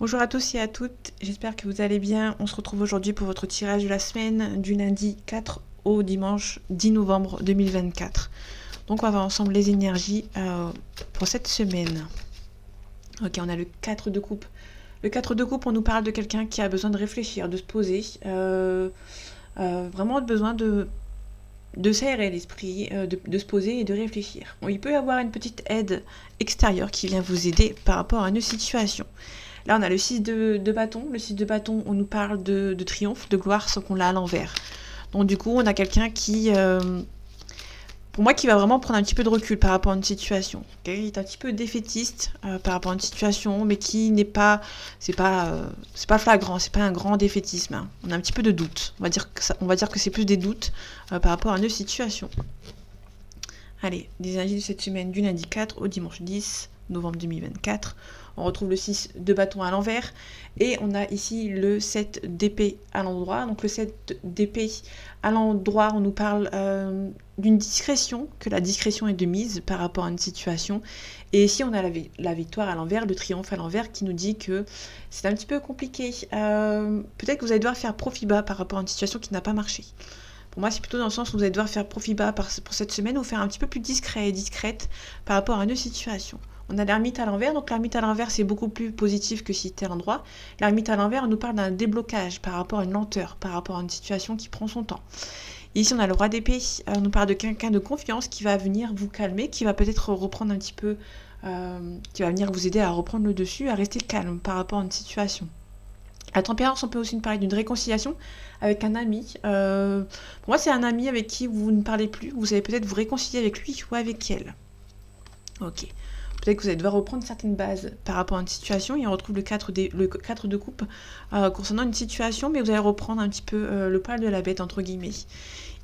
Bonjour à tous et à toutes, j'espère que vous allez bien. On se retrouve aujourd'hui pour votre tirage de la semaine du lundi 4 au dimanche 10 novembre 2024. Donc on va voir ensemble les énergies pour cette semaine. Ok, on a le 4 de coupe. Le 4 de coupe, on nous parle de quelqu'un qui a besoin de réfléchir, de se poser, vraiment besoin de s'aérer l'esprit, de se poser et de réfléchir. Bon, il peut y avoir une petite aide extérieure qui vient vous aider par rapport à une situation. Là, on a le 6 de bâton. Le 6 de bâton, on nous parle de triomphe, de gloire, sans qu'on l'a à l'envers. Donc du coup, on a quelqu'un qui, pour moi, qui va vraiment prendre un petit peu de recul par rapport à une situation. Quelqu'un qui est un petit peu défaitiste par rapport à une situation, mais qui n'est pas, c'est pas flagrant, c'est pas un grand défaitisme. Hein. On a un petit peu de doute. On va dire que c'est plus des doutes par rapport à une situation. Allez, les énergies de cette semaine du lundi 4 au dimanche 10 novembre 2024. On retrouve le 6 de bâton à l'envers et on a ici le 7 d'épée à l'endroit. Donc le 7 d'épée à l'endroit, on nous parle d'une discrétion, que la discrétion est de mise par rapport à une situation. Et ici on a la victoire à l'envers, le triomphe à l'envers qui nous dit que c'est un petit peu compliqué. Peut-être que vous allez devoir faire profit bas par rapport à une situation qui n'a pas marché. Pour moi, c'est plutôt dans le sens où vous allez devoir faire profit bas pour cette semaine ou faire un petit peu plus discret et discrète par rapport à une situation. On a l'ermite à l'envers, donc l'ermite à l'envers, c'est beaucoup plus positif que si c'était à l'endroit. L'ermite à l'envers, on nous parle d'un déblocage par rapport à une lenteur, par rapport à une situation qui prend son temps. Ici, on a le roi d'épée, on nous parle de quelqu'un de confiance qui va venir vous calmer, qui va peut-être reprendre un petit peu, qui va venir vous aider à reprendre le dessus, à rester calme par rapport à une situation. La tempérance, on peut aussi nous parler d'une réconciliation avec un ami. Pour moi, c'est un ami avec qui vous ne parlez plus. Vous allez peut-être vous réconcilier avec lui ou avec elle. Ok. Peut-être que vous allez devoir reprendre certaines bases par rapport à une situation. Et on retrouve le 4 de coupe concernant une situation, mais vous allez reprendre un petit peu le poil de la bête, entre guillemets.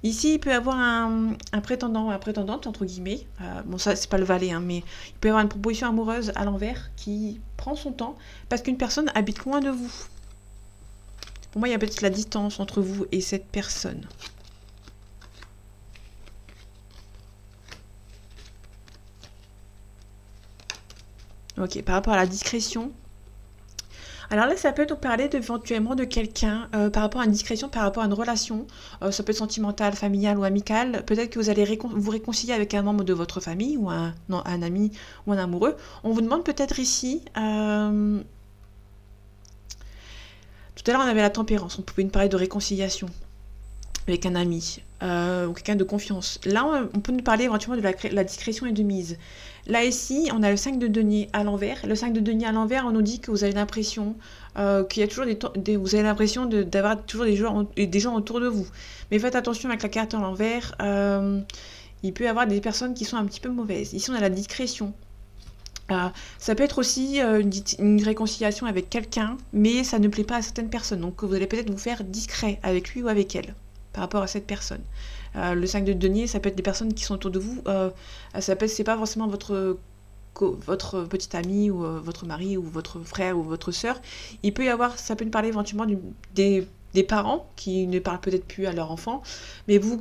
Ici, il peut y avoir un prétendant ou une prétendante, entre guillemets. Bon, ça, c'est pas le valet, hein, mais il peut y avoir une proposition amoureuse à l'envers qui prend son temps parce qu'une personne habite loin de vous. Pour moi, il y a peut-être la distance entre vous et cette personne. Ok, par rapport à la discrétion. Alors là, ça peut nous parler éventuellement de quelqu'un par rapport à une discrétion, par rapport à une relation. Ça peut être sentimentale, familiale ou amicale. Peut-être que vous allez vous réconcilier avec un membre de votre famille ou un ami ou un amoureux. On vous demande peut-être ici... Tout à l'heure, on avait la tempérance. On pouvait nous parler de réconciliation avec un ami ou quelqu'un de confiance. Là, on peut nous parler éventuellement de la discrétion et de mise. Là, ici, on a le 5 de denier à l'envers. Le 5 de denier à l'envers, on nous dit que vous avez l'impression qu'il y a toujours vous avez l'impression d'avoir toujours des gens autour de vous. Mais faites attention avec la carte à l'envers. Il peut y avoir des personnes qui sont un petit peu mauvaises. Ici, on a la discrétion. Ça peut être aussi une réconciliation avec quelqu'un, mais ça ne plaît pas à certaines personnes. Donc, vous allez peut-être vous faire discret avec lui ou avec elle par rapport à cette personne. Le 5 de denier, ça peut être des personnes qui sont autour de vous. C'est pas forcément votre petit ami ou votre mari ou votre frère ou votre sœur. Ça peut nous parler éventuellement des parents qui ne parlent peut-être plus à leur enfant, mais vous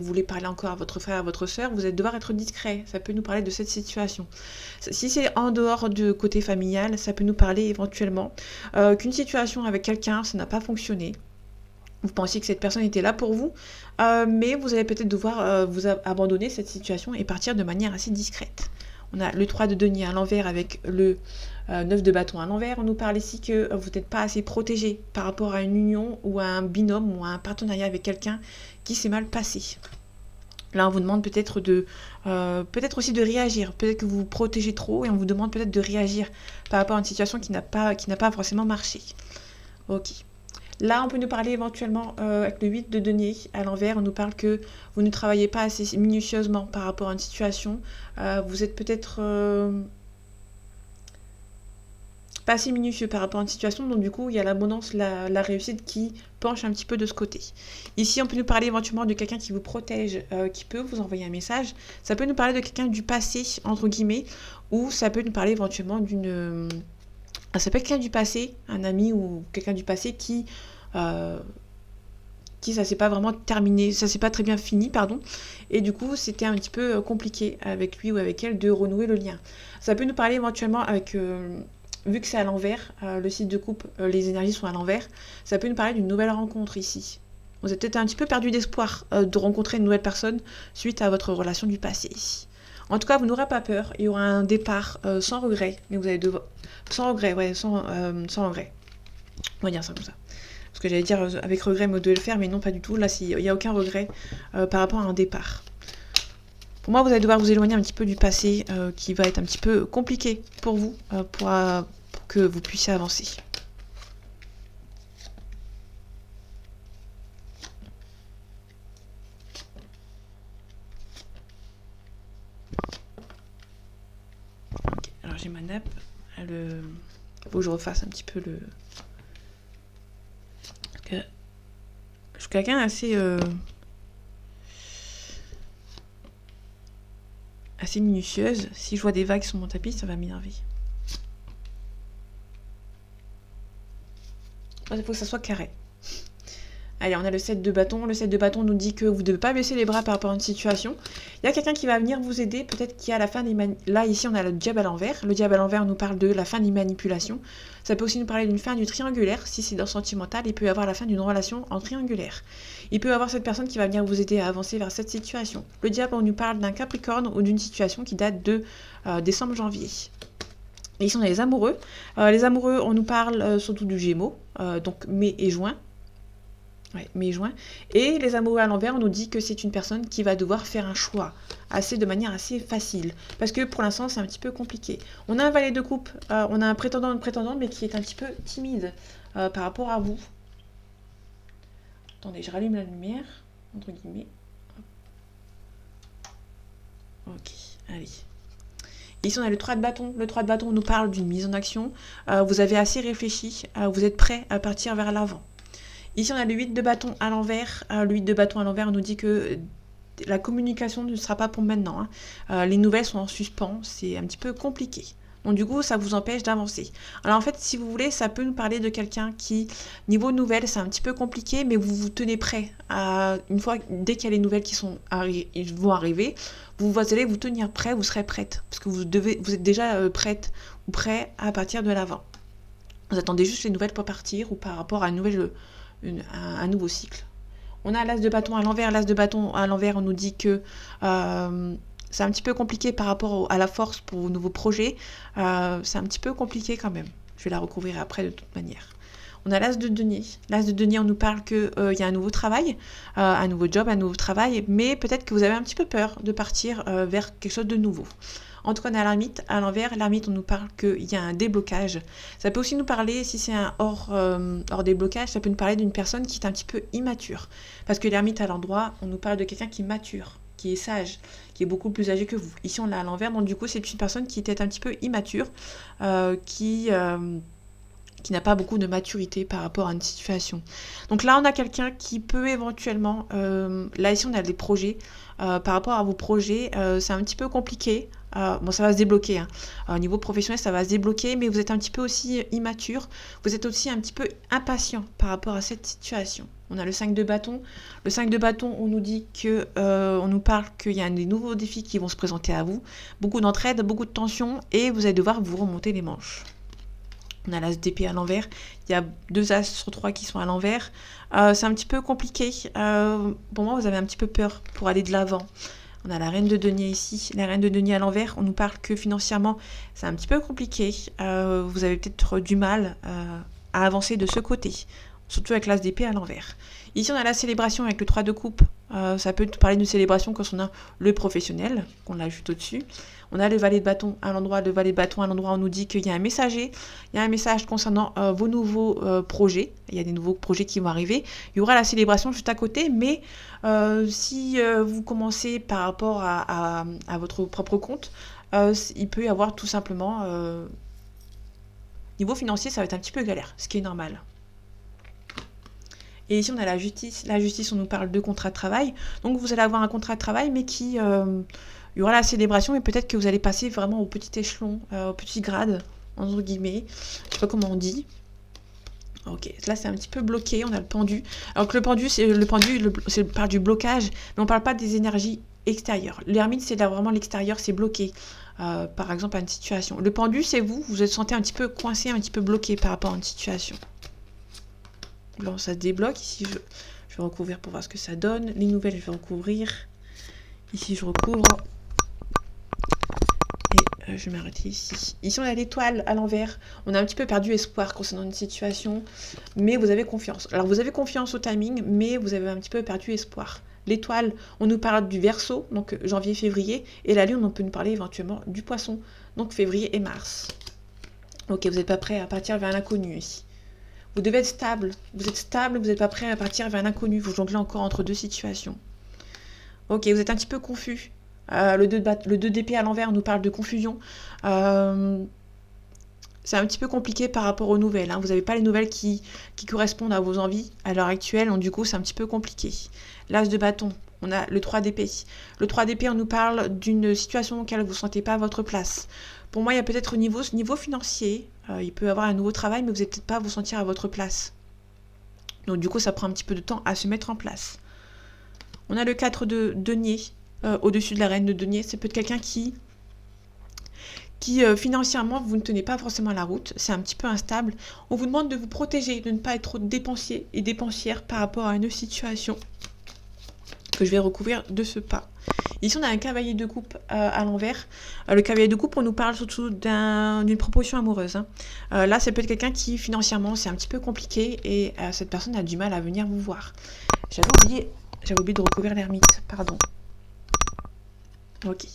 voulez parler encore à votre frère, à votre sœur, vous allez devoir être discret. Ça peut nous parler de cette situation. Si c'est en dehors du côté familial, ça peut nous parler éventuellement qu'une situation avec quelqu'un, ça n'a pas fonctionné. Vous pensiez que cette personne était là pour vous, mais vous allez peut-être devoir vous abandonner cette situation et partir de manière assez discrète. On a le 3 de denier à l'envers avec le 9 de bâton à l'envers. On nous parle ici que vous n'êtes pas assez protégé par rapport à une union ou à un binôme ou à un partenariat avec quelqu'un qui s'est mal passé. Là, on vous demande peut-être aussi de réagir. Peut-être que vous vous protégez trop et on vous demande peut-être de réagir par rapport à une situation qui n'a pas forcément marché. Ok. Là, on peut nous parler éventuellement avec le 8 de denier à l'envers. On nous parle que vous ne travaillez pas assez minutieusement par rapport à une situation. Vous êtes peut-être pas assez minutieux par rapport à une situation. Donc du coup, il y a l'abondance, la réussite qui penche un petit peu de ce côté. Ici, on peut nous parler éventuellement de quelqu'un qui vous protège, qui peut vous envoyer un message. Ça peut nous parler de quelqu'un du passé, entre guillemets, ou ça peut nous parler éventuellement d'une... Ça peut être quelqu'un du passé, un ami ou quelqu'un du passé qui ça s'est pas vraiment terminé, ça s'est pas très bien fini, pardon. Et du coup, c'était un petit peu compliqué avec lui ou avec elle de renouer le lien. Ça peut nous parler éventuellement avec vu que c'est à l'envers, le site de coupe, les énergies sont à l'envers, ça peut nous parler d'une nouvelle rencontre ici. Vous êtes peut-être un petit peu perdu d'espoir de rencontrer une nouvelle personne suite à votre relation du passé ici. En tout cas, vous n'aurez pas peur, il y aura un départ sans regret, mais vous allez devoir... Sans regret, ouais, sans regret. On va dire ça comme ça. Parce que j'allais dire avec regret, mais vous devez le faire, mais non, pas du tout. Là, il n'y a aucun regret par rapport à un départ. Pour moi, vous allez devoir vous éloigner un petit peu du passé qui va être un petit peu compliqué pour vous, pour que vous puissiez avancer. Okay, alors j'ai ma nappe. Il faut que je refasse un petit peu le... Je suis quelqu'un assez... assez minutieuse. Si je vois des vagues sur mon tapis, ça va m'énerver. Il faut que ça soit carré. Allez, on a le 7 de bâton. Le 7 de bâton nous dit que vous ne devez pas baisser les bras par rapport à une situation. Il y a quelqu'un qui va venir vous aider, peut-être qu'il y a la fin des là, ici, on a le diable à l'envers. Le diable à l'envers nous parle de la fin des manipulations. Ça peut aussi nous parler d'une fin du triangulaire. Si c'est dans sentimental, il peut y avoir la fin d'une relation en triangulaire. Il peut y avoir cette personne qui va venir vous aider à avancer vers cette situation. Le diable, on nous parle d'un capricorne ou d'une situation qui date de décembre-janvier. Et ici, on a les amoureux. Les amoureux, on nous parle surtout du Gémeaux, donc mai et juin. Ouais, mai-juin. Et les amoureux à l'envers, on nous dit que c'est une personne qui va devoir faire un choix de manière assez facile. Parce que pour l'instant, c'est un petit peu compliqué. On a un valet de coupe, on a un prétendant, une prétendante, mais qui est un petit peu timide par rapport à vous. Attendez, je rallume la lumière, entre guillemets. Ok, allez. Ici, on a le 3 de bâton. Le 3 de bâton nous parle d'une mise en action. Vous avez assez réfléchi, vous êtes prêt à partir vers l'avant. Ici, on a le 8 de bâton à l'envers. Le 8 de bâton à l'envers nous dit que la communication ne sera pas pour maintenant. Les nouvelles sont en suspens. C'est un petit peu compliqué. Donc du coup, ça vous empêche d'avancer. Alors en fait, si vous voulez, ça peut nous parler de quelqu'un qui, niveau nouvelles, c'est un petit peu compliqué, mais vous vous tenez prêt. Une fois, dès qu'il y a les nouvelles qui vont arriver, vous allez vous tenir prêt, vous serez prête. Parce que vous êtes déjà prête ou prêt à partir de l'avant. Vous attendez juste les nouvelles pour partir ou par rapport à un nouveau cycle. On a l'as de bâton à l'envers. L'as de bâton à l'envers, on nous dit que c'est un petit peu compliqué par rapport à la force pour vos nouveaux projets. C'est un petit peu compliqué quand même. Je vais la recouvrir après de toute manière. On a l'as de denier. L'as de denier, on nous parle qu'il y a un nouveau travail, un nouveau job, un nouveau travail, mais peut-être que vous avez un petit peu peur de partir vers quelque chose de nouveau. En tout cas, on a l'ermite à l'envers. L'ermite, on nous parle qu'il y a un déblocage. Ça peut aussi nous parler, si c'est un hors déblocage, ça peut nous parler d'une personne qui est un petit peu immature. Parce que l'ermite à l'endroit, on nous parle de quelqu'un qui est mature, qui est sage, qui est beaucoup plus âgé que vous. Ici, on l'a à l'envers, donc du coup, c'est une personne qui était un petit peu immature, qui n'a pas beaucoup de maturité par rapport à une situation. Donc là, on a quelqu'un qui peut éventuellement... là, ici, on a des projets. Par rapport à vos projets, c'est un petit peu compliqué. Bon, ça va se débloquer. Au niveau professionnel, ça va se débloquer, mais vous êtes un petit peu aussi immature. Vous êtes aussi un petit peu impatient par rapport à cette situation. On a le 5 de bâton. Le 5 de bâton, on nous dit que, on nous parle qu'il y a des nouveaux défis qui vont se présenter à vous. Beaucoup d'entraide, beaucoup de tension, et vous allez devoir vous remonter les manches. On a l'as d'épée à l'envers. Il y a 2 as sur 3 qui sont à l'envers. C'est un petit peu compliqué. Pour moi, vous avez un petit peu peur pour aller de l'avant. On a la reine de denier ici. La reine de denier à l'envers, on nous parle que financièrement, c'est un petit peu compliqué. Vous avez peut-être du mal à avancer de ce côté. Surtout avec l'as d'épée à l'envers. Ici, on a la célébration avec le 3 de coupe. Ça peut parler de célébration quand on a le professionnel, qu'on l'a juste au-dessus. On a le valet de bâton à l'endroit. Le valet de bâton à l'endroit, on nous dit qu'il y a un messager. Il y a un message concernant vos nouveaux projets. Il y a des nouveaux projets qui vont arriver. Il y aura la célébration juste à côté, mais si vous commencez par rapport à votre propre compte, il peut y avoir tout simplement... niveau financier, ça va être un petit peu galère, ce qui est normal. Et ici, on a la justice. La justice, on nous parle de contrat de travail. Donc, vous allez avoir un contrat de travail, mais qui... il y aura la célébration, et peut-être que vous allez passer vraiment au petit échelon, au petit grade, entre guillemets. Je sais pas comment on dit. Ok, là, c'est un petit peu bloqué. On a le pendu. Alors que le pendu, c'est par du blocage, mais on parle pas des énergies extérieures. L'ermite, c'est là vraiment l'extérieur, c'est bloqué. par exemple à une situation. Le pendu, c'est vous vous sentez un petit peu coincé, un petit peu bloqué par rapport à une situation. Là, ça se débloque. Ici, je vais recouvrir pour voir ce que ça donne. Les nouvelles, je vais recouvrir. Ici, je recouvre. Et je vais m'arrêter ici. Ici, on a l'étoile à l'envers. On a un petit peu perdu espoir concernant une situation, mais vous avez confiance. Alors, vous avez confiance au timing, mais vous avez un petit peu perdu espoir. L'étoile, on nous parle du Verseau, donc janvier-février, et la Lune, on peut nous parler éventuellement du Poisson, donc février et mars. Ok, vous n'êtes pas prêt à partir vers l'inconnu ici. Vous devez être stable. Vous êtes stable, vous n'êtes pas prêt à partir vers l'inconnu. Vous jonglez encore entre deux situations. Ok, vous êtes un petit peu confus. Le 2 d'épée à l'envers nous parle de confusion. C'est un petit peu compliqué par rapport aux nouvelles. Hein. Vous n'avez pas les nouvelles qui correspondent à vos envies à l'heure actuelle. Donc du coup, c'est un petit peu compliqué. L'As de bâton, on a le 3 d'épée. Le 3 d'épée, on nous parle d'une situation auquel vous ne sentez pas à votre place. Pour moi, il y a peut-être au niveau financier, il peut y avoir un nouveau travail, mais vous n'allez peut-être pas vous sentir à votre place. Donc du coup, ça prend un petit peu de temps à se mettre en place. On a le 4 de denier au-dessus de la reine de denier. C'est peut-être quelqu'un qui financièrement, vous ne tenez pas forcément la route. C'est un petit peu instable. On vous demande de vous protéger, de ne pas être trop dépensier et dépensière par rapport à une situation que je vais recouvrir de ce pas. Ici, on a un cavalier de coupe à l'envers. Le cavalier de coupe, on nous parle surtout d'une proposition amoureuse. Hein. Là, ça peut être quelqu'un qui, financièrement, c'est un petit peu compliqué et cette personne a du mal à venir vous voir. J'avais oublié de recouvrir l'ermite, pardon. Ok.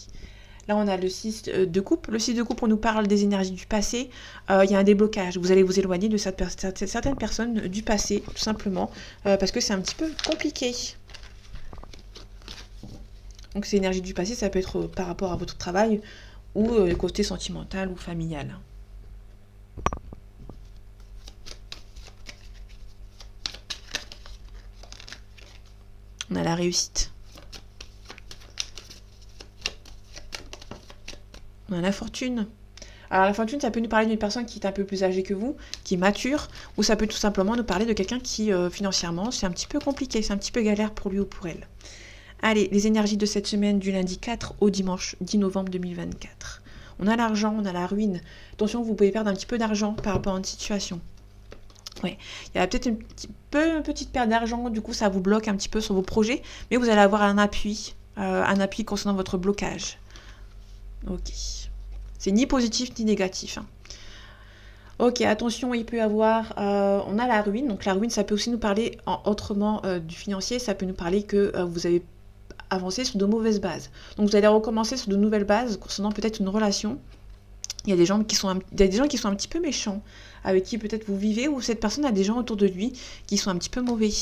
Là, on a le 6 de coupe. Le 6 de coupe, on nous parle des énergies du passé. Il y a un déblocage. Vous allez vous éloigner de certaines personnes du passé, tout simplement, parce que c'est un petit peu compliqué. Donc, ces énergies du passé, ça peut être par rapport à votre travail ou le côté sentimental ou familial. On a la réussite. On a la fortune. Alors la fortune, ça peut nous parler d'une personne qui est un peu plus âgée que vous, qui est mature, ou ça peut tout simplement nous parler de quelqu'un qui, financièrement, c'est un petit peu compliqué, c'est un petit peu galère pour lui ou pour elle. Allez, les énergies de cette semaine du lundi 4 au dimanche 10 novembre 2024. On a l'argent, on a la ruine. Attention, vous pouvez perdre un petit peu d'argent par rapport à une situation. Ouais, il y a peut-être une petite perte d'argent, du coup ça vous bloque un petit peu sur vos projets, mais vous allez avoir un appui concernant votre blocage. Ok. C'est ni positif ni négatif. Hein. Ok, attention, il peut y avoir... on a la ruine. Donc la ruine, ça peut aussi nous parler autrement du financier. Ça peut nous parler que vous avez avancé sur de mauvaises bases. Donc vous allez recommencer sur de nouvelles bases concernant peut-être une relation. Il y a des gens qui sont un petit peu méchants, avec qui peut-être vous vivez, ou cette personne a des gens autour de lui qui sont un petit peu mauvais.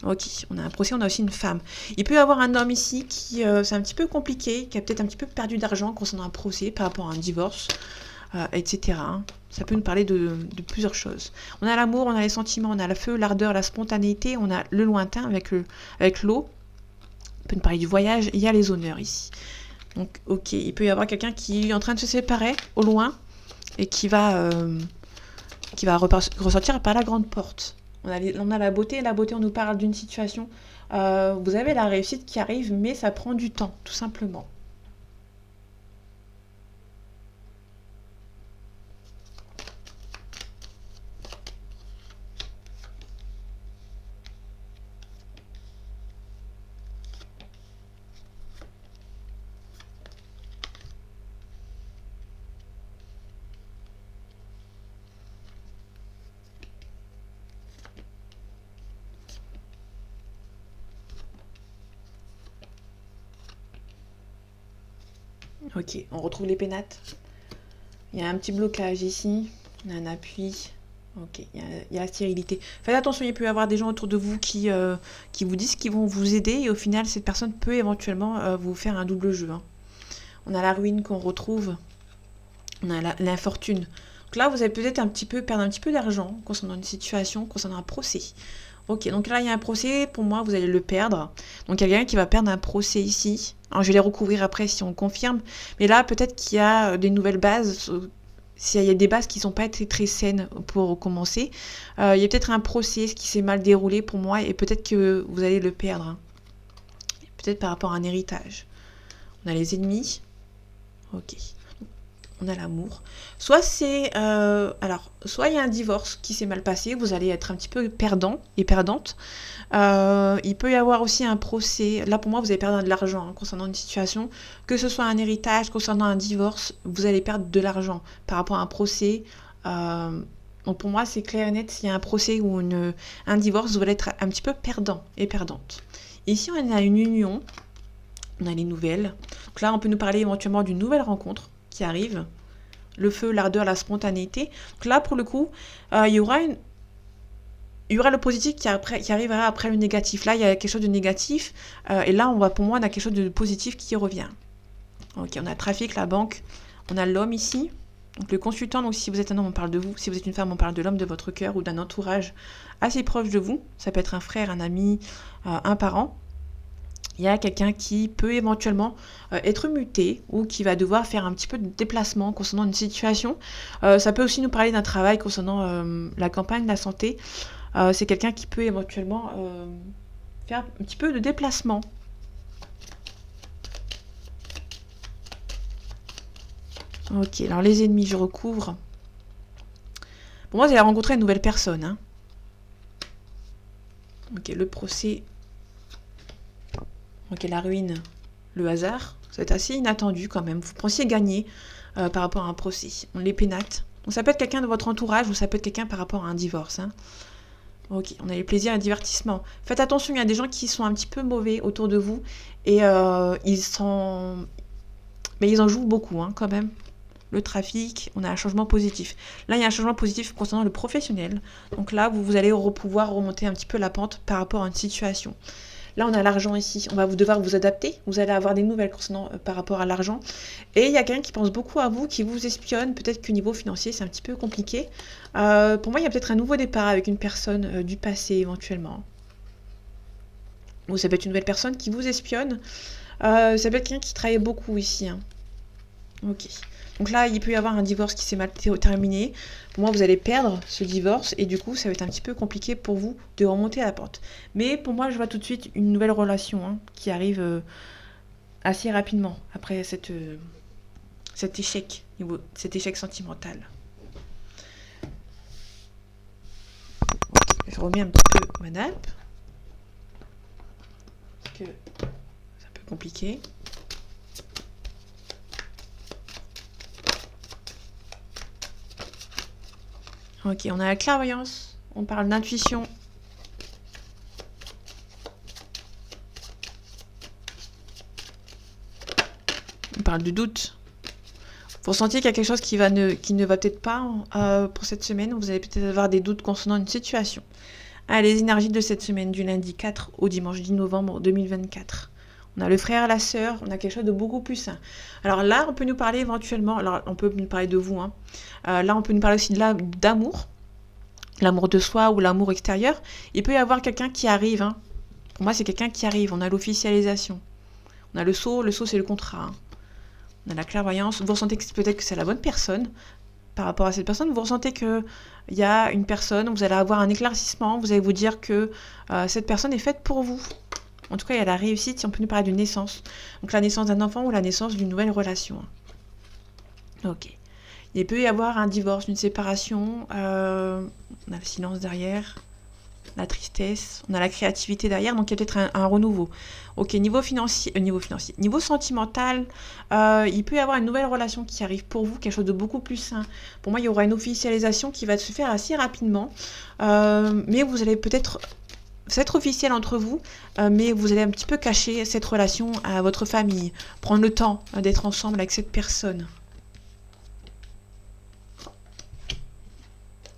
Ok, on a un procès, on a aussi une femme. Il peut y avoir un homme ici qui, c'est un petit peu compliqué, qui a peut-être un petit peu perdu d'argent concernant un procès par rapport à un divorce, etc. Ça peut nous parler de plusieurs choses. On a l'amour, on a les sentiments, on a le feu, l'ardeur, la spontanéité, on a le lointain avec l'eau. On peut nous parler du voyage, il y a les honneurs ici. Donc, ok, il peut y avoir quelqu'un qui est en train de se séparer au loin et qui va ressortir par la grande porte. On a la beauté, on nous parle d'une situation. Vous avez la réussite qui arrive, mais ça prend du temps, tout simplement. Ok, on retrouve les pénates. Il y a un petit blocage ici. On a un appui. Ok, il y a la stérilité. Faites attention, il peut y avoir des gens autour de vous qui vous disent qu'ils vont vous aider et au final, cette personne peut éventuellement vous faire un double jeu. Hein. On a la ruine qu'on retrouve. On a l'infortune. Donc là, vous allez peut-être perdre un petit peu d'argent concernant une situation, concernant un procès. Ok, donc là, il y a un procès. Pour moi, vous allez le perdre. Donc, il y a quelqu'un qui va perdre un procès ici. Alors, je vais les recouvrir après si on confirme. Mais là, peut-être qu'il y a des nouvelles bases. S'il y a des bases qui ne sont pas très saines pour commencer. Il y a peut-être un procès qui s'est mal déroulé pour moi. Et peut-être que vous allez le perdre. Hein. Peut-être par rapport à un héritage. On a les ennemis. Ok. On a l'amour. Soit c'est... soit il y a un divorce qui s'est mal passé, vous allez être un petit peu perdant et perdante. Il peut y avoir aussi un procès. Là, pour moi, vous allez perdre de l'argent concernant une situation. Que ce soit un héritage, concernant un divorce, vous allez perdre de l'argent par rapport à un procès. Donc pour moi, c'est clair et net, s'il y a un procès ou un divorce, vous allez être un petit peu perdant et perdante. Ici, on a une union. On a les nouvelles. Donc là, on peut nous parler éventuellement d'une nouvelle rencontre qui arrive, le feu, l'ardeur, la spontanéité. Donc là, pour le coup, il y aura le positif qui arrivera après le négatif. Là, il y a quelque chose de négatif, et là, pour moi, on a quelque chose de positif qui revient. Ok, on a le trafic, la banque, on a l'homme ici. Donc le consultant, donc si vous êtes un homme, on parle de vous. Si vous êtes une femme, on parle de l'homme de votre cœur ou d'un entourage assez proche de vous. Ça peut être un frère, un ami, un parent. Il y a quelqu'un qui peut éventuellement être muté ou qui va devoir faire un petit peu de déplacement concernant une situation. Ça peut aussi nous parler d'un travail concernant la campagne, la santé. C'est quelqu'un qui peut éventuellement faire un petit peu de déplacement. Ok, alors les ennemis, je recouvre. Pour moi, vous allez rencontrer une nouvelle personne. Hein. Ok, le procès. Ok, la ruine, le hasard, ça va être assez inattendu quand même. Vous pensiez gagner par rapport à un procès. On les pénate. Donc ça peut être quelqu'un de votre entourage ou ça peut être quelqu'un par rapport à un divorce. Hein. Ok, on a les plaisirs et les divertissements. Faites attention, il y a des gens qui sont un petit peu mauvais autour de vous et mais ils en jouent beaucoup hein, quand même. Le trafic, on a un changement positif. Là, il y a un changement positif concernant le professionnel. Donc là, vous allez pouvoir remonter un petit peu la pente par rapport à une situation. Là, on a l'argent ici. On va devoir vous adapter. Vous allez avoir des nouvelles concernant par rapport à l'argent. Et il y a quelqu'un qui pense beaucoup à vous, qui vous espionne. Peut-être que niveau financier, c'est un petit peu compliqué. Pour moi, il y a peut-être un nouveau départ avec une personne du passé, éventuellement. Ou ça peut être une nouvelle personne qui vous espionne. Ça peut être quelqu'un qui travaille beaucoup ici. Hein. Ok. Donc là, il peut y avoir un divorce qui s'est mal terminé. Pour moi, vous allez perdre ce divorce et du coup, ça va être un petit peu compliqué pour vous de remonter à la pente. Mais pour moi, je vois tout de suite une nouvelle relation hein, qui arrive assez rapidement après cet échec sentimental. Je remets un petit peu ma nappe parce que c'est un peu compliqué. Ok, on a la clairvoyance, on parle d'intuition. On parle de doute. Vous ressentez qu'il y a quelque chose qui ne va peut-être pas pour cette semaine. Vous allez peut-être avoir des doutes concernant une situation. Les énergies de cette semaine, du lundi 4 au dimanche 10 novembre 2024. On a le frère, la sœur, on a quelque chose de beaucoup plus sain. Alors là, on peut nous parler éventuellement, alors on peut nous parler de vous, hein. Là on peut nous parler aussi d'amour, l'amour de soi ou l'amour extérieur. Il peut y avoir quelqu'un qui arrive, hein. Pour moi c'est quelqu'un qui arrive, on a l'officialisation. On a le sceau c'est le contrat. Hein. On a la clairvoyance, vous ressentez que peut-être que c'est la bonne personne. Par rapport à cette personne, vous ressentez qu'il y a une personne, vous allez avoir un éclaircissement, vous allez vous dire que cette personne est faite pour vous. En tout cas, il y a la réussite, si on peut nous parler d'une naissance. Donc la naissance d'un enfant ou la naissance d'une nouvelle relation. Ok. Il peut y avoir un divorce, une séparation. On a le silence derrière, la tristesse, on a la créativité derrière, donc il y a peut-être un renouveau. Ok, niveau sentimental, il peut y avoir une nouvelle relation qui arrive pour vous, quelque chose de beaucoup plus sain. Pour moi, il y aura une officialisation qui va se faire assez rapidement, mais vous allez peut-être... C'est être officiel entre vous, mais vous allez un petit peu cacher cette relation à votre famille. Prendre le temps d'être ensemble avec cette personne.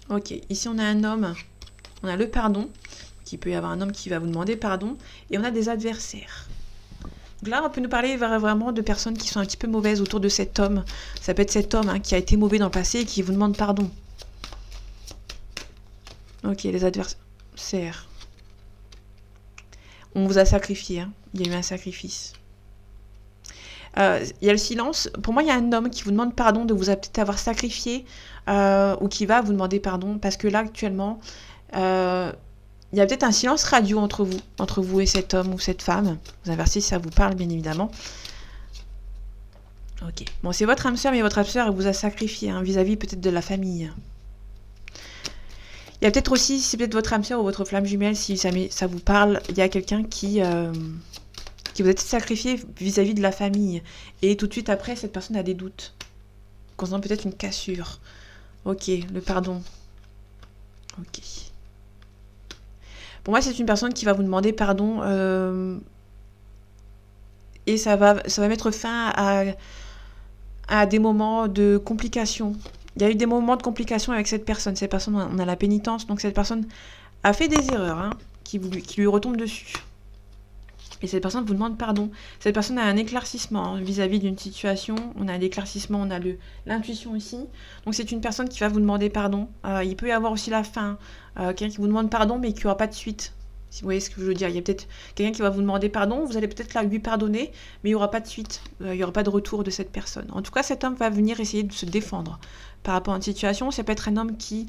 Ok, ici on a un homme, on a le pardon. Il peut y avoir un homme qui va vous demander pardon. Et on a des adversaires. Donc là, on peut nous parler vraiment de personnes qui sont un petit peu mauvaises autour de cet homme. Ça peut être cet homme hein, qui a été mauvais dans le passé et qui vous demande pardon. Ok, les adversaires. On vous a sacrifié, hein. Il y a eu un sacrifice. Il y a le silence. Pour moi, il y a un homme qui vous demande pardon de vous peut-être avoir sacrifié ou qui va vous demander pardon parce que là, actuellement, il y a peut-être un silence radio entre vous et cet homme ou cette femme. Vous inversez si ça vous parle, bien évidemment. Ok. Bon, c'est votre âme sœur, mais votre âme sœur, elle vous a sacrifié vis-à-vis peut-être de la famille. Il y a peut-être aussi, c'est peut-être votre âme sœur ou votre flamme jumelle, si ça vous parle, il y a quelqu'un qui vous a été sacrifié vis-à-vis de la famille. Et tout de suite après, cette personne a des doutes. Concernant peut-être une cassure. Ok, le pardon. Ok. Pour moi, c'est une personne qui va vous demander pardon. Et ça va mettre fin à des moments de complications. Il y a eu des moments de complications avec cette personne. Cette personne, on a la pénitence. Donc cette personne a fait des erreurs qui lui retombent dessus. Et cette personne vous demande pardon. Cette personne a un éclaircissement vis-à-vis d'une situation. On a un éclaircissement, on a l'intuition aussi. Donc c'est une personne qui va vous demander pardon. Il peut y avoir aussi la fin. Quelqu'un qui vous demande pardon mais qui n'aura pas de suite. Si vous voyez ce que je veux dire. Il y a peut-être quelqu'un qui va vous demander pardon. Vous allez peut-être lui pardonner, mais il n'y aura pas de suite. Il n'y aura pas de retour de cette personne. En tout cas, cet homme va venir essayer de se défendre par rapport à une situation. Ça peut être un homme qui...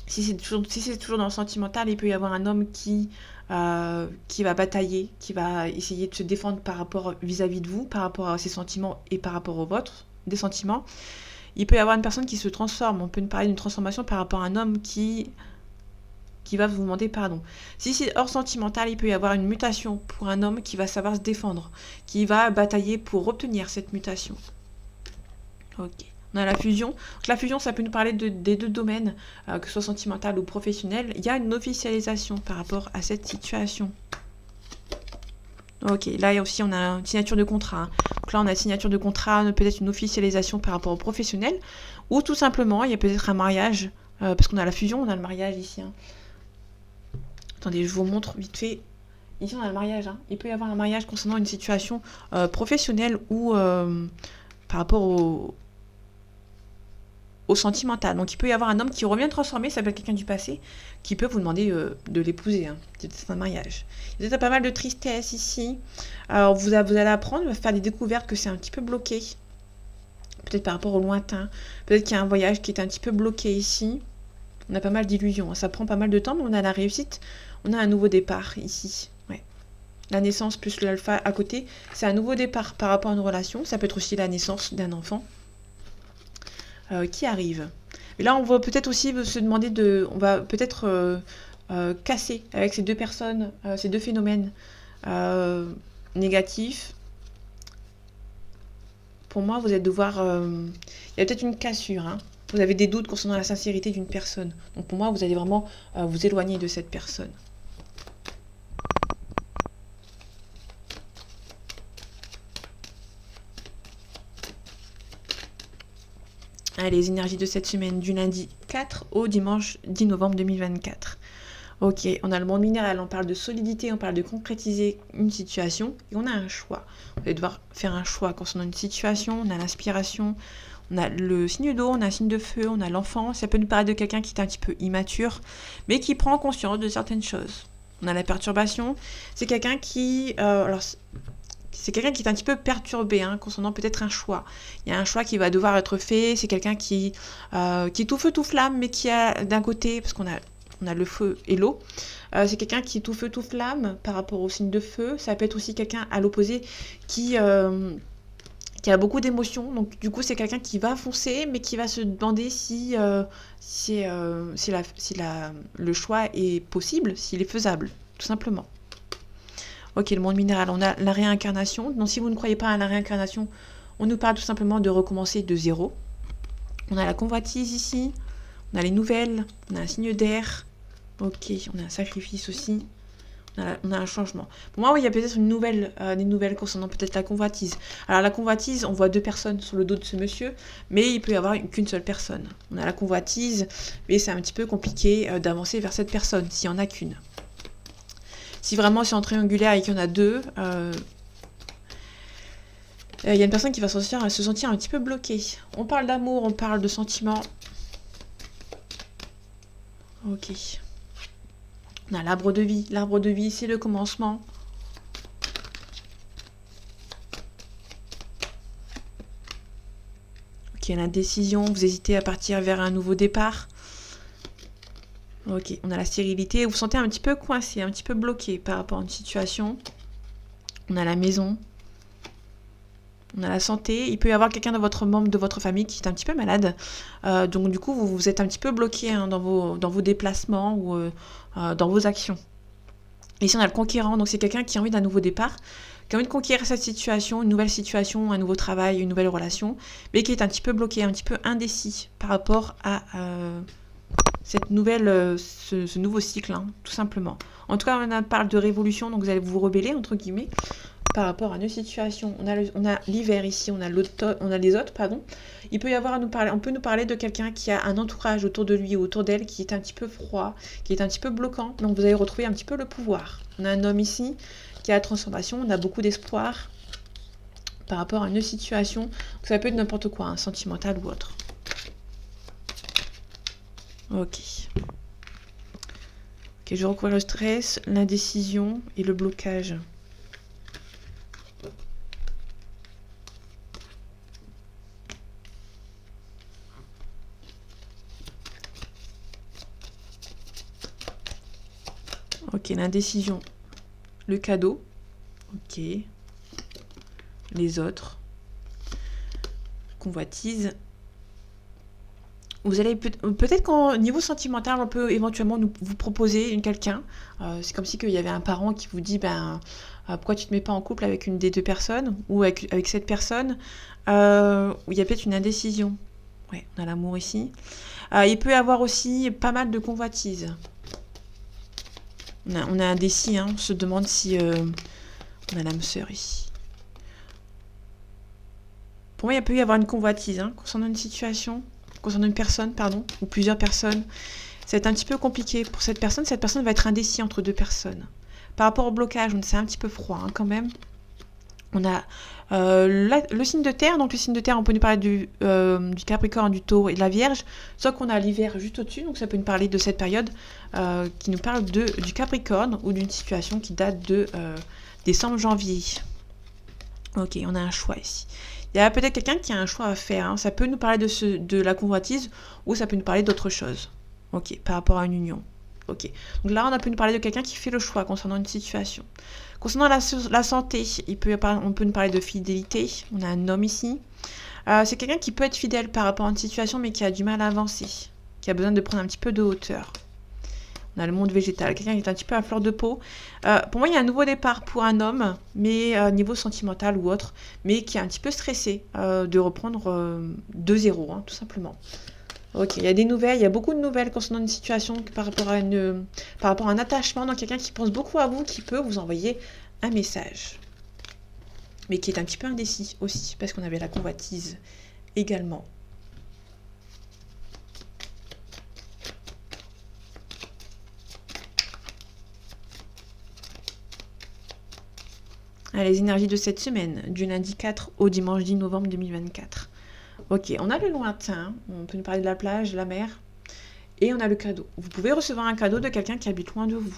si c'est toujours dans le sentimental, il peut y avoir un homme qui va batailler, qui va essayer de se défendre par rapport vis-à-vis de vous, par rapport à ses sentiments et par rapport aux vôtres, des sentiments. Il peut y avoir une personne qui se transforme. On peut parler d'une transformation par rapport à un homme qui va vous demander pardon. Si c'est hors sentimental, il peut y avoir une mutation pour un homme qui va savoir se défendre, qui va batailler pour obtenir cette mutation. Ok. On a la fusion. Donc, la fusion, ça peut nous parler des deux domaines, que ce soit sentimental ou professionnel. Il y a une officialisation par rapport à cette situation. Ok, là aussi on a une signature de contrat. Donc là on a une signature de contrat, peut-être une officialisation par rapport au professionnel. Ou tout simplement, il y a peut-être un mariage, parce qu'on a la fusion, on a le mariage ici. Attendez, je vous montre vite fait. Ici on a le mariage. Il peut y avoir un mariage concernant une situation professionnelle ou par rapport au sentimental. Donc il peut y avoir un homme qui revient transformé, ça s'appelle quelqu'un du passé, qui peut vous demander de l'épouser. C'est un mariage. Il y a pas mal de tristesse ici. Alors vous allez apprendre, faire des découvertes que c'est un petit peu bloqué. Peut-être par rapport au lointain. Peut-être qu'il y a un voyage qui est un petit peu bloqué ici. On a pas mal d'illusions. Ça prend pas mal de temps, mais on a la réussite. On a un nouveau départ ici. Ouais. La naissance plus l'alpha à côté, c'est un nouveau départ par rapport à une relation. Ça peut être aussi la naissance d'un enfant qui arrive. Et là, on va peut-être aussi se demander on va peut-être casser avec ces deux personnes, ces deux phénomènes négatifs. Pour moi, vous allez devoir... il y a peut-être une cassure. Vous avez des doutes concernant la sincérité d'une personne. Donc pour moi, vous allez vraiment vous éloigner de cette personne. Allez, les énergies de cette semaine, du lundi 4 au dimanche 10 novembre 2024. Ok, on a le monde minéral, on parle de solidité, on parle de concrétiser une situation, et on a un choix. On va devoir faire un choix concernant une situation, on a l'inspiration, on a le signe d'eau, on a un signe de feu, on a l'enfant. Ça peut nous parler de quelqu'un qui est un petit peu immature, mais qui prend conscience de certaines choses. On a la perturbation, c'est quelqu'un qui... c'est quelqu'un qui est un petit peu perturbé concernant peut-être un choix. Il y a un choix qui va devoir être fait. C'est quelqu'un qui est tout feu, tout flamme, mais qui a d'un côté, parce qu'on a le feu et l'eau, c'est quelqu'un qui est tout feu, tout flamme par rapport au signe de feu. Ça peut être aussi quelqu'un à l'opposé qui a beaucoup d'émotions. Donc du coup, c'est quelqu'un qui va foncer, mais qui va se demander si le choix est possible, s'il est faisable, tout simplement. Ok, le monde minéral, on a la réincarnation. Donc si vous ne croyez pas à la réincarnation, on nous parle tout simplement de recommencer de zéro. On a la convoitise ici, on a les nouvelles, on a un signe d'air. Ok, on a un sacrifice aussi. On a un changement. Pour moi, oui, il y a peut-être des nouvelles concernant peut-être la convoitise. Alors la convoitise, on voit deux personnes sur le dos de ce monsieur, mais il peut y avoir qu'une seule personne. On a la convoitise, mais c'est un petit peu compliqué d'avancer vers cette personne, s'il n'y en a qu'une. Si vraiment c'est en triangulaire et qu'il y en a deux, il y a une personne qui va se sentir un petit peu bloquée. On parle d'amour, on parle de sentiments. Ok. On a l'arbre de vie. L'arbre de vie, c'est le commencement. Ok, l'indécision, vous hésitez à partir vers un nouveau départ. Ok, on a la stérilité. Vous vous sentez un petit peu coincé, un petit peu bloqué par rapport à une situation. On a la maison. On a la santé. Il peut y avoir quelqu'un de votre membre de votre famille qui est un petit peu malade. Donc du coup, vous êtes un petit peu bloqué hein, dans vos déplacements ou dans vos actions. Ici, on a le conquérant. Donc c'est quelqu'un qui a envie d'un nouveau départ, qui a envie de conquérir cette situation, une nouvelle situation, un nouveau travail, une nouvelle relation, mais qui est un petit peu bloqué, un petit peu indécis par rapport à cette nouvelle, ce nouveau cycle, hein, tout simplement. En tout cas, on parle de révolution, donc vous allez vous rebeller, entre guillemets, par rapport à une situation. On a l'hiver ici, on a les autres, pardon. Il peut y avoir on peut nous parler de quelqu'un qui a un entourage autour de lui ou autour d'elle qui est un petit peu froid, qui est un petit peu bloquant. Donc vous allez retrouver un petit peu le pouvoir. On a un homme ici qui a la transformation, on a beaucoup d'espoir par rapport à une situation. Donc ça peut être n'importe quoi, hein, sentimental ou autre. Ok, je recouvre le stress, l'indécision et le blocage. Ok, l'indécision, le cadeau. Ok, les autres. Convoitise. Vous allez peut-être qu'au niveau sentimental, on peut éventuellement vous proposer quelqu'un. C'est comme si il y avait un parent qui vous dit pourquoi tu te mets pas en couple avec une des deux personnes ou avec cette personne. Où il y a peut-être une indécision. Ouais, on a l'amour ici. Il peut y avoir aussi pas mal de convoitises. On a indécis, hein, on se demande si on a l'âme sœur ici. Pour moi, il peut y avoir une convoitise hein, concernant une personne, pardon, ou plusieurs personnes. Ça va être un petit peu compliqué pour cette personne. Cette personne va être indécis entre deux personnes. Par rapport au blocage, c'est un petit peu froid hein, quand même. On a le signe de terre. Donc le signe de terre, on peut nous parler du Capricorne, du Taureau et de la Vierge. Soit qu'on a l'hiver juste au-dessus. Donc ça peut nous parler de cette période qui nous parle du Capricorne ou d'une situation qui date de décembre-janvier. Ok, on a un choix ici. Il y a peut-être quelqu'un qui a un choix à faire. Hein. Ça peut nous parler de la convoitise ou ça peut nous parler d'autre chose. Ok, par rapport à une union. Ok, donc là on peut nous parler de quelqu'un qui fait le choix concernant une situation. Concernant la santé, on peut nous parler de fidélité. On a un homme ici. C'est quelqu'un qui peut être fidèle par rapport à une situation mais qui a du mal à avancer, qui a besoin de prendre un petit peu de hauteur. On a le monde végétal, quelqu'un qui est un petit peu à fleur de peau. Pour moi, il y a un nouveau départ pour un homme, mais niveau sentimental ou autre, mais qui est un petit peu stressé de reprendre de zéro, hein, tout simplement. Ok, il y a des nouvelles, il y a beaucoup de nouvelles concernant une situation par rapport à un attachement, donc quelqu'un qui pense beaucoup à vous, qui peut vous envoyer un message. Mais qui est un petit peu indécis aussi, parce qu'on avait la convoitise également. Les énergies de cette semaine, du lundi 4 au dimanche 10 novembre 2024. Ok, on a le lointain, on peut nous parler de la plage, de la mer, et on a le cadeau. Vous pouvez recevoir un cadeau de quelqu'un qui habite loin de vous.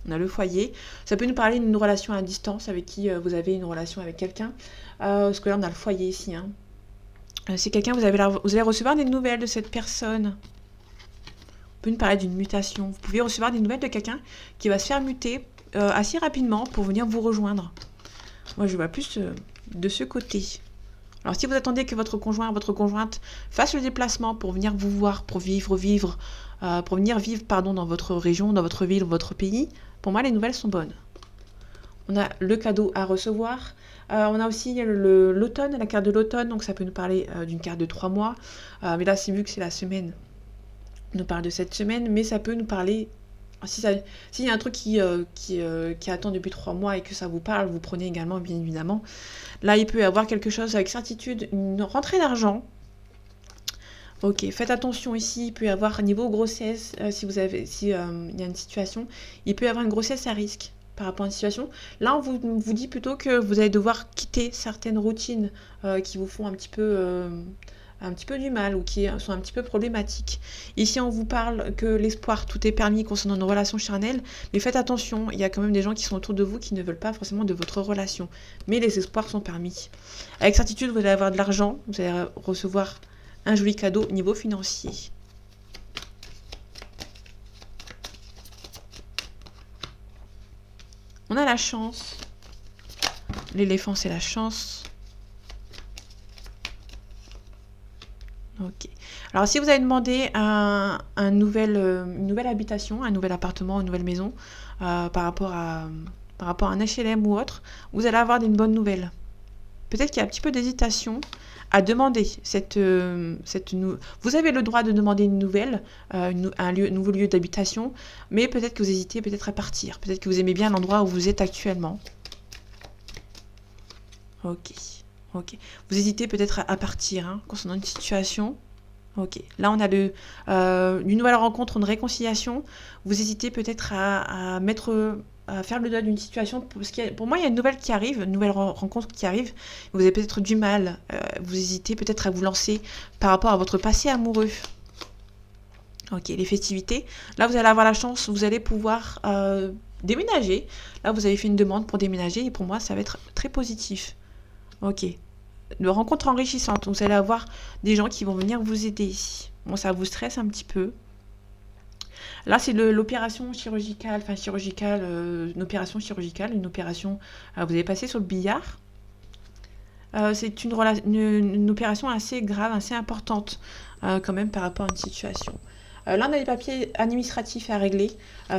On a le foyer, ça peut nous parler d'une relation à distance avec qui vous avez une relation avec quelqu'un. Parce que là, on a le foyer ici. Hein. C'est quelqu'un, vous allez recevoir des nouvelles de cette personne. On peut nous parler d'une mutation. Vous pouvez recevoir des nouvelles de quelqu'un qui va se faire muter assez rapidement pour venir vous rejoindre. Moi, je vois plus de ce côté. Alors, si vous attendez que votre conjoint, votre conjointe fasse le déplacement pour venir vous voir, pour venir vivre, dans votre région, dans votre ville ou votre pays, pour moi, les nouvelles sont bonnes. On a le cadeau à recevoir. On a aussi l'automne, la carte de l'automne. Donc, ça peut nous parler d'une carte de 3 mois. Mais là, vu que c'est la semaine, on nous parle de cette semaine. Mais ça peut nous parler... S'il y a un truc qui attend depuis 3 mois et que ça vous parle, vous prenez également, bien évidemment. Là, il peut y avoir quelque chose avec certitude, une rentrée d'argent. Ok, faites attention ici, il peut y avoir niveau grossesse, s'il y a une situation, il peut y avoir une grossesse à risque par rapport à une situation. Là, on vous dit plutôt que vous allez devoir quitter certaines routines qui vous font un petit peu du mal ou qui sont un petit peu problématiques. Ici, on vous parle que l'espoir, tout est permis concernant nos relations charnelles, mais faites attention, il y a quand même des gens qui sont autour de vous qui ne veulent pas forcément de votre relation, mais les espoirs sont permis. Avec certitude, vous allez avoir de l'argent, vous allez recevoir un joli cadeau au niveau financier. On a la chance. L'éléphant, c'est la chance. Ok. Alors, si vous avez demandé une nouvelle habitation, un nouvel appartement, une nouvelle maison, par rapport par rapport à un HLM ou autre, vous allez avoir une bonne nouvelle. Peut-être qu'il y a un petit peu d'hésitation à demander vous avez le droit de demander une nouvelle, nouveau lieu d'habitation, mais peut-être que vous hésitez peut-être à partir. Peut-être que vous aimez bien l'endroit où vous êtes actuellement. Ok. Ok. Vous hésitez peut-être à partir concernant une situation. Ok. Là, on a une nouvelle rencontre, une réconciliation. Vous hésitez peut-être à faire le deuil d'une situation. Parce pour moi, il y a une nouvelle qui arrive, une nouvelle rencontre qui arrive. Vous avez peut-être du mal. Vous hésitez peut-être à vous lancer par rapport à votre passé amoureux. Ok, les festivités. Là, vous allez avoir la chance, vous allez pouvoir déménager. Là, vous avez fait une demande pour déménager et pour moi, ça va être très positif. Ok. De rencontres enrichissantes. Vous allez avoir des gens qui vont venir vous aider. Bon, ça vous stresse un petit peu. Là, c'est l'opération chirurgicale, une opération chirurgicale, une opération. Vous avez passé sur le billard. C'est une opération assez grave, assez importante, quand même, par rapport à une situation. Là, on a des papiers administratifs à régler.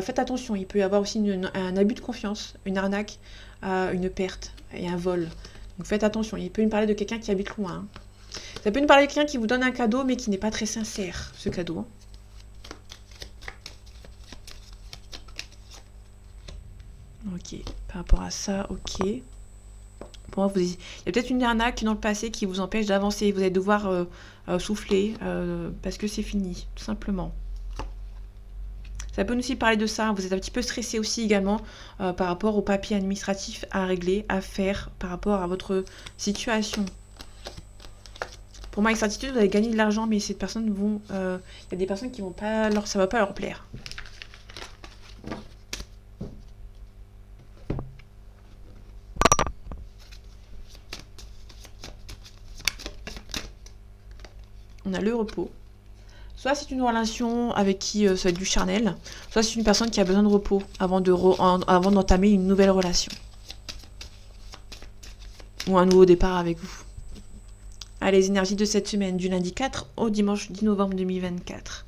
Faites attention, il peut y avoir aussi un abus de confiance, une arnaque, une perte et un vol. Donc faites attention, il peut nous parler de quelqu'un qui habite loin. Ça peut nous parler de quelqu'un qui vous donne un cadeau, mais qui n'est pas très sincère, ce cadeau. Ok, par rapport à ça, ok. Pour moi, il y a peut-être une arnaque dans le passé qui vous empêche d'avancer. Vous allez devoir souffler parce que c'est fini, tout simplement. Ça peut nous aussi parler de ça. Vous êtes un petit peu stressé aussi également par rapport aux papiers administratifs à régler, à faire par rapport à votre situation. Pour moi, avec certitude, vous allez gagner de l'argent, mais ces personnes vont. Il y a des personnes qui vont pas ça va pas leur plaire. On a le repos. Soit c'est une relation avec qui ça va être du charnel, soit c'est une personne qui a besoin de repos avant d'entamer une nouvelle relation. Ou un nouveau départ avec vous. Allez, les énergies de cette semaine, du lundi 4 au dimanche 10 novembre 2024.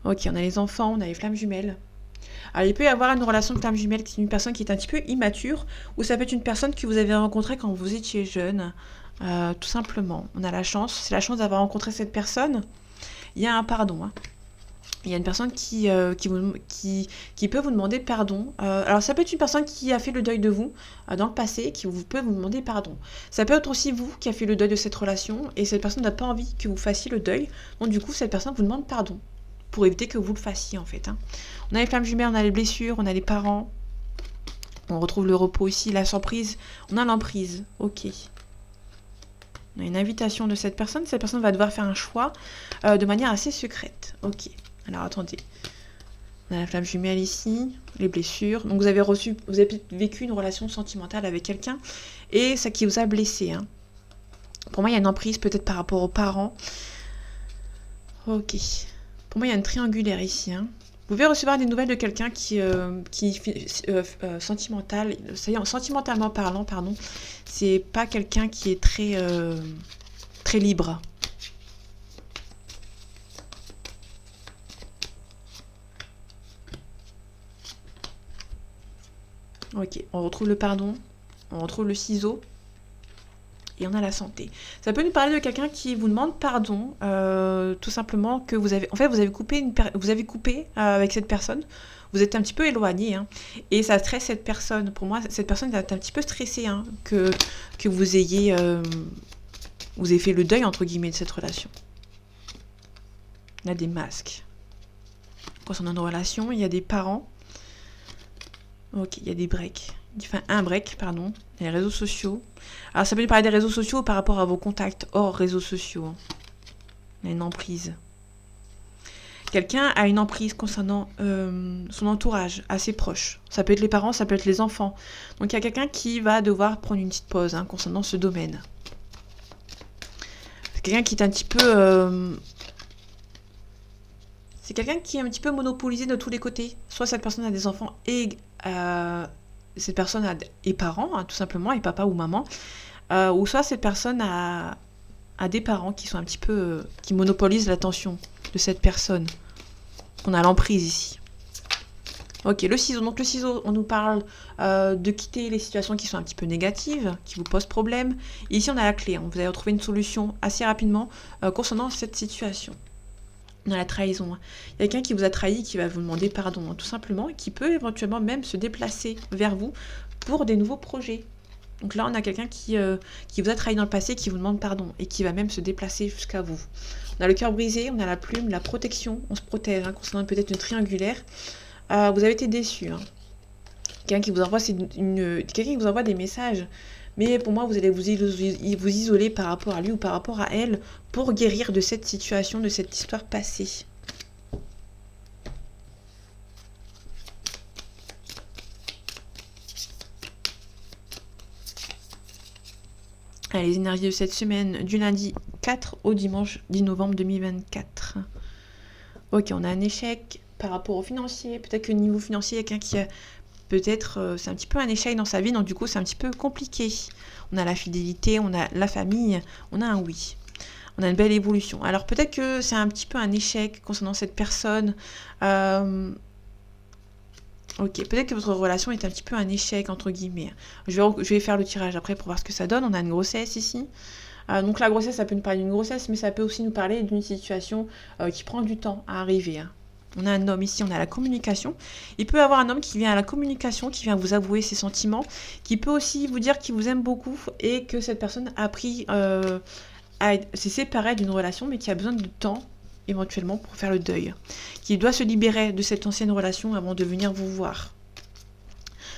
Ok, on a les enfants, on a les flammes jumelles. Alors, il peut y avoir une relation de flamme jumelle qui est une personne qui est un petit peu immature, ou ça peut être une personne que vous avez rencontrée quand vous étiez jeune, tout simplement. On a la chance, c'est la chance d'avoir rencontré cette personne. Il y a un pardon. Il y a une personne qui peut vous demander pardon. Alors ça peut être une personne qui a fait le deuil de vous dans le passé, peut vous demander pardon. Ça peut être aussi vous qui a fait le deuil de cette relation, et cette personne n'a pas envie que vous fassiez le deuil. Donc du coup, cette personne vous demande pardon, pour éviter que vous le fassiez en fait. On a les flammes jumelles, on a les blessures, on a les parents. On retrouve le repos ici, la surprise. On a l'emprise, ok. On a une invitation de cette personne va devoir faire un choix de manière assez secrète. Ok, alors attendez. On a la flamme jumelle ici, les blessures. Donc vous avez vécu une relation sentimentale avec quelqu'un et ça qui vous a blessé. Pour moi, il y a une emprise peut-être par rapport aux parents. Ok. Pour moi, il y a une triangulaire ici. Vous pouvez recevoir des nouvelles de quelqu'un sentimentalement parlant, pardon, c'est pas quelqu'un qui est très libre. Ok, on retrouve le pardon, on retrouve le ciseau. Et on a la santé. Ça peut nous parler de quelqu'un qui vous demande pardon, tout simplement que vous avez coupé avec cette personne. Vous êtes un petit peu éloigné, et ça stresse cette personne. Pour moi, cette personne est un petit peu stressée, que vous ayez fait le deuil entre guillemets de cette relation. Il y a des masques. Concernant une relation, il y a des parents. Ok, il y a des breaks. Enfin, un break, pardon. Les réseaux sociaux. Alors, ça peut nous parler des réseaux sociaux par rapport à vos contacts hors réseaux sociaux. Il y a une emprise. Quelqu'un a une emprise concernant son entourage, assez proche. Ça peut être les parents, ça peut être les enfants. Donc, il y a quelqu'un qui va devoir prendre une petite pause concernant ce domaine. C'est quelqu'un qui est un petit peu... C'est quelqu'un qui est un petit peu monopolisé de tous les côtés. Soit cette personne a des enfants et... cette personne est parent, tout simplement, et papa ou maman. Ou soit cette personne a à des parents qui sont un petit peu... qui monopolisent l'attention de cette personne. On a l'emprise ici. Ok, le ciseau. Donc le ciseau, on nous parle de quitter les situations qui sont un petit peu négatives, qui vous posent problème. Et ici, on a la clé. Hein. Vous allez retrouver une solution assez rapidement concernant cette situation. On a la trahison. Hein. Il y a quelqu'un qui vous a trahi, qui va vous demander pardon, hein, tout simplement, et qui peut éventuellement même se déplacer vers vous pour des nouveaux projets. Donc là, on a quelqu'un qui vous a trahi dans le passé, qui vous demande pardon, et qui va même se déplacer jusqu'à vous. On a le cœur brisé, on a la plume, la protection, on se protège, hein, concernant peut-être une triangulaire. Vous avez été déçu. Hein. Quelqu'un qui vous envoie, quelqu'un qui vous envoie des messages. Mais pour moi, vous allez vous isoler par rapport à lui ou par rapport à elle pour guérir de cette situation, de cette histoire passée. Allez, les énergies de cette semaine, du lundi 4 au dimanche 10 novembre 2024. Ok, on a un échec par rapport au financier. Peut-être que niveau financier, il y a quelqu'un qui a... Peut-être, c'est un petit peu un échec dans sa vie, donc du coup, c'est un petit peu compliqué. On a la fidélité, on a la famille, on a un oui. On a une belle évolution. Alors, peut-être que c'est un petit peu un échec concernant cette personne. Ok, peut-être que votre relation est un petit peu un échec, entre guillemets. Je vais faire le tirage après pour voir ce que ça donne. On a une grossesse ici. Donc la grossesse, ça peut nous parler d'une grossesse, mais ça peut aussi nous parler d'une situation qui prend du temps à arriver. Hein. On a un homme ici, on a la communication. Il peut y avoir un homme qui vient à la communication, qui vient vous avouer ses sentiments, qui peut aussi vous dire qu'il vous aime beaucoup et que cette personne a pris s'est séparée d'une relation, mais qui a besoin de temps éventuellement pour faire le deuil, qui doit se libérer de cette ancienne relation avant de venir vous voir.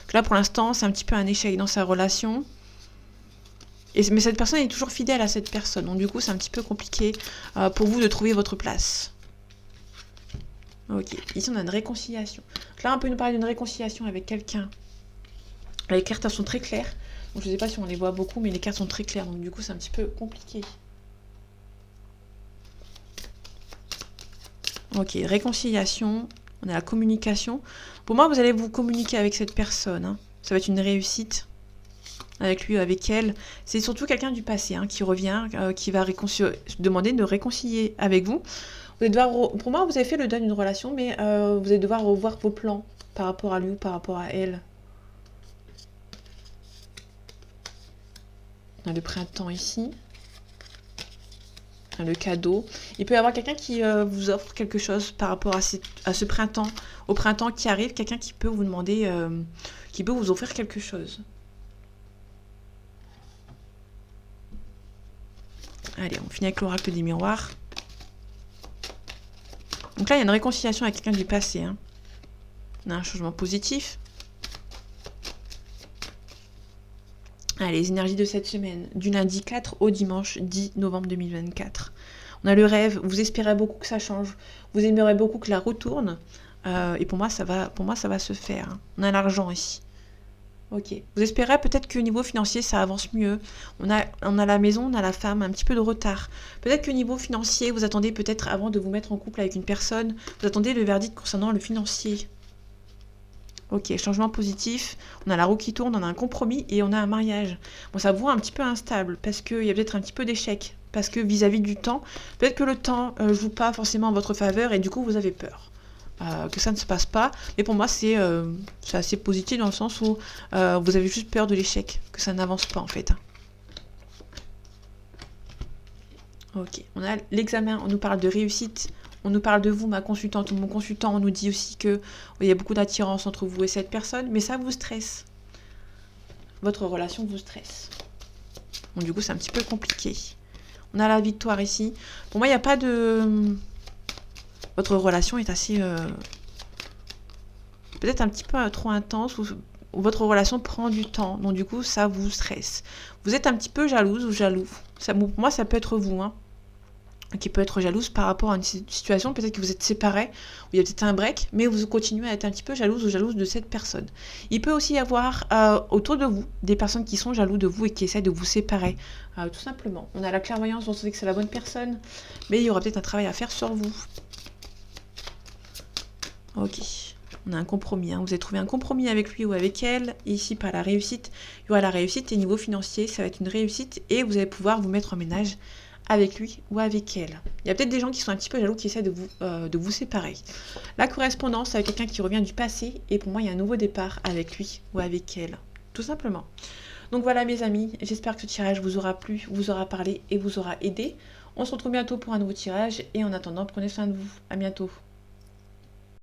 Donc là, pour l'instant, c'est un petit peu un échec dans sa relation. Mais cette personne est toujours fidèle à cette personne. Donc du coup, c'est un petit peu compliqué pour vous de trouver votre place. Ok, ici on a une réconciliation. Donc là, on peut nous parler d'une réconciliation avec quelqu'un. Les cartes sont très claires. Donc je ne sais pas si on les voit beaucoup, mais les cartes sont très claires. Donc du coup, c'est un petit peu compliqué. Ok, réconciliation. On a la communication. Pour moi, vous allez vous communiquer avec cette personne. Hein. Ça va être une réussite. Avec lui, avec elle. C'est surtout quelqu'un du passé hein, qui revient, qui va demander de réconcilier avec vous. Vous allez devoir, pour moi, vous avez fait le deuil d'une relation, mais vous allez devoir revoir vos plans par rapport à lui ou par rapport à elle. On a le printemps ici. Le cadeau. Il peut y avoir quelqu'un qui vous offre quelque chose par rapport à ce printemps, au printemps qui arrive, quelqu'un qui peut vous demander, qui peut vous offrir quelque chose. Allez, on finit avec l'oracle des miroirs. Donc là, il y a une réconciliation avec quelqu'un du passé. Hein. On a un changement positif. Allez, les énergies de cette semaine, du lundi 4 au dimanche 10 novembre 2024. On a le rêve, vous espérez beaucoup que ça change, vous aimerez beaucoup que la retourne, et pour moi, ça va se faire. Hein. On a l'argent ici. Ok. Vous espérez peut-être qu'au niveau financier, ça avance mieux. On a la maison, on a la femme, un petit peu de retard. Peut-être qu'au niveau financier, vous attendez peut-être avant de vous mettre en couple avec une personne, vous attendez le verdict concernant le financier. Ok, changement positif. On a la roue qui tourne, on a un compromis et on a un mariage. Bon, ça vous rend un petit peu instable parce qu'il y a peut-être un petit peu d'échec. Parce que vis-à-vis du temps, peut-être que le temps joue pas forcément en votre faveur et du coup, vous avez peur. Que ça ne se passe pas. Mais pour moi, c'est assez positif dans le sens où vous avez juste peur de l'échec, que ça n'avance pas en fait. Ok, on a l'examen, on nous parle de réussite, on nous parle de vous, ma consultante ou mon consultant, on nous dit aussi que il y a beaucoup d'attirance entre vous et cette personne, mais ça vous stresse. Votre relation vous stresse. Donc du coup, c'est un petit peu compliqué. On a la victoire ici. Pour moi, il n'y a pas de... Votre relation est assez... peut-être un petit peu trop intense, ou votre relation prend du temps, donc du coup, ça vous stresse. Vous êtes un petit peu jalouse ou jaloux. Ça, pour moi, ça peut être vous, hein, qui peut être jalouse par rapport à une situation, peut-être que vous êtes séparés, ou il y a peut-être un break, mais vous continuez à être un petit peu jalouse ou jalouse de cette personne. Il peut aussi y avoir autour de vous des personnes qui sont jalouses de vous et qui essaient de vous séparer, tout simplement. On a la clairvoyance, on sait que c'est la bonne personne, mais il y aura peut-être un travail à faire sur vous. Ok, on a un compromis, hein. Vous avez trouvé un compromis avec lui ou avec elle, et ici par la réussite, il y aura la réussite, et niveau financier, ça va être une réussite, et vous allez pouvoir vous mettre en ménage avec lui ou avec elle. Il y a peut-être des gens qui sont un petit peu jaloux, qui essaient de vous séparer. La correspondance avec quelqu'un qui revient du passé, et pour moi, il y a un nouveau départ avec lui ou avec elle, tout simplement. Donc voilà mes amis, j'espère que ce tirage vous aura plu, vous aura parlé et vous aura aidé. On se retrouve bientôt pour un nouveau tirage, et en attendant, prenez soin de vous. À bientôt.